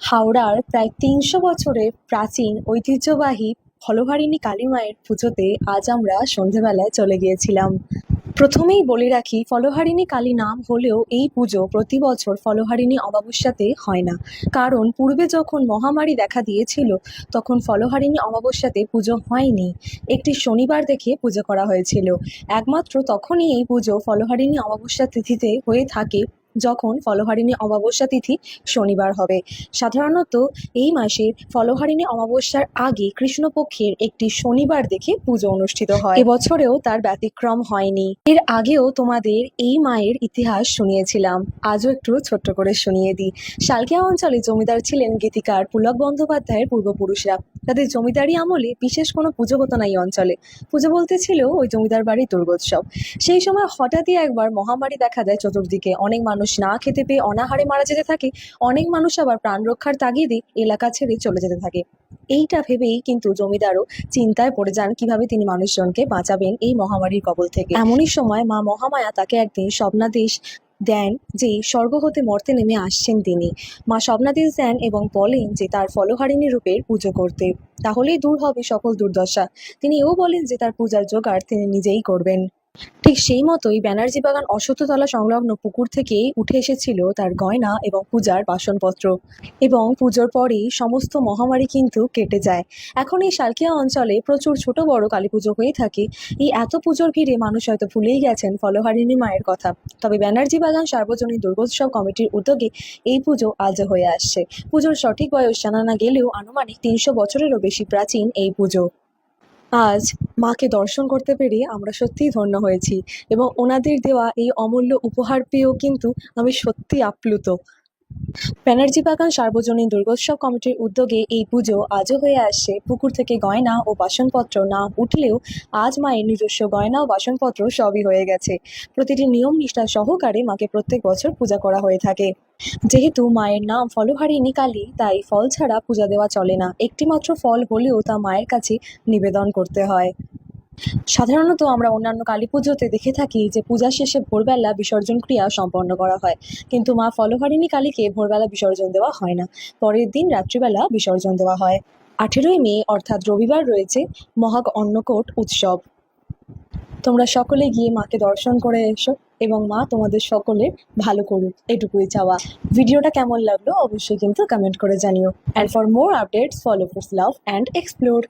হাওড়ার প্রায় ৩০০ বছরের প্রাচীন ঐতিহ্যবাহী ফলহারিণী কালী মায়ের পুজোতে আজ আমরা সন্ধেবেলায় চলে গিয়েছিলাম। প্রথমেই বলে রাখি, ফলহারিণী কালী নাম হলেও এই পুজো প্রতি বছর ফলহারিণী অমাবস্যাতে হয় না। কারণ পূর্বে যখন মহামারী দেখা দিয়েছিল তখন ফলহারিণী অমাবস্যাতে পুজো হয়নি, একটি শনিবার দেখে পুজো করা হয়েছিল। একমাত্র তখনই এই পুজো ফলহারিণী অমাবস্যা তিথিতে হয়ে থাকে যখন ফলহারিণী অমাবস্যা তিথি শনিবার হবে। সাধারণত এই মাসে ফলহারিণী অমাবস্যার আগে কৃষ্ণপক্ষের একটি শনিবার দেখে পুজো অনুষ্ঠিত হয়। এবছরেও তার ব্যতিক্রম হয়নি। এর আগেও তোমাদের এই মায়ের ইতিহাস শুনিয়েছিলাম, আজও একটু ছোট্ট করে শুনিয়ে দিই। শালকিয়া অঞ্চলে জমিদার ছিলেন গীতিকার পুলক বন্দ্যোপাধ্যায়ের পূর্বপুরুষরা। তাদের জমিদারি আমলে বিশেষ কোনো পুজো হতো না এই অঞ্চলে। পুজো বলতে ছিল ওই জমিদার বাড়ির দুর্গোৎসব। সেই সময় হঠাৎই একবার মহামারী দেখা দেয় চতুর্দিকে। অনেক মানুষ না খেতে পেয়ে অনাহারে মারা যেতে থাকে, অনেক মানুষ আবার প্রাণ রক্ষার তাগিদে এলাকা ছেড়ে চলে যেতে থাকে। এইটা ভেবেই কিন্তু জমিদারও চিন্তায় পড়ে যান কিভাবে তিনি মানুষজনকে বাঁচাবেন এই মহামারীর কবল থেকে। এমনই সময় মা মহামায়া তাকে একদিন স্বপ্নাদেশ দেন যে স্বর্গ হতে মর্তে নেমে আসছেন তিনি। মা স্বপ্নাদেশ দেন এবং বলেন যে তার ফলহারিণী রূপের পুজো করতে, তাহলেই দূর হবে সকল দুর্দশা। তিনি এও বলেন যে তার পূজার জোগাড় তিনি নিজেই করবেন। ঠিক সেই মতোই ব্যানার্জি বাগান অশ্বত্থতলা সংলগ্ন পুকুর থেকেই উঠে এসেছিল তার গয়না এবং পূজার বাসনপত্র। এবং পুজোর পরেই সমস্ত মহামারী কিন্তু কেটে যায়। এখন এই শালকিয়া অঞ্চলে প্রচুর ছোট বড় কালী পুজো হয়ে থাকে। এই এত পুজোর ভিড়ে মানুষ হয়তো ভুলেই গেছেন ফলহারিণী মায়ের কথা। তবে ব্যানার্জি বাগান সার্বজনীন দুর্গোৎসব কমিটির উদ্যোগে এই পুজো আজও হয়ে আসছে। পুজোর সঠিক বয়স জানা না গেলেও আনুমানিক ৩০০ বছরেরও বেশি প্রাচীন এই পুজো। আজ মাকে দর্শন করতে পেরে আমরা সত্যিই ধন্য হয়েছি এবং ওনাদের দেওয়া এই অমূল্য উপহার পেয়েও কিন্তু আমি সত্যি আপ্লুত। ব্যানার্জি বাগান সার্বজনীন দুর্গোৎসব কমিটির উদ্যোগে এই পুজো আজও হয়ে আসছে। পুকুর থেকে গয়না ও বাসনপত্র না উঠলেও আজ মায়ের নিজস্ব গয়না ও বাসনপত্র সবই হয়ে গেছে। প্রতিটি নিয়ম নিষ্ঠা সহকারে মাকে প্রত্যেক বছর পূজা করা হয়ে থাকে। যেহেতু মায়ের নাম ফলহারিণী কালী, তাই ফল ছাড়া পূজা দেওয়া চলে না। একটিমাত্র ফল হলেও তা মায়ের কাছে নিবেদন করতে হয়। সাধারণত আমরা অন্যান্য কালী পুজোতে দেখে থাকি যে পূজা শেষে ভোরবেলা বিসর্জন ক্রিয়া সম্পন্ন করা হয়, কিন্তু মা ফলহারিণী কালীকে ভোরবেলা বিসর্জন দেওয়া হয় না, পরের দিন রাত্রিবেলা বিসর্জন দেওয়া হয়। 18ই মে অর্থাৎ রবিবার রয়েছে মহা অন্নকূট উৎসব। তোমরা সকলে গিয়ে মাকে দর্শন করে এসো এবং মা তোমাদের সকলের ভালো করুক, এটুকুই চাওয়া। ভিডিওটা কেমন লাগলো অবশ্যই কিন্তু কমেন্ট করে জানিও। And for more updates follow love and explore.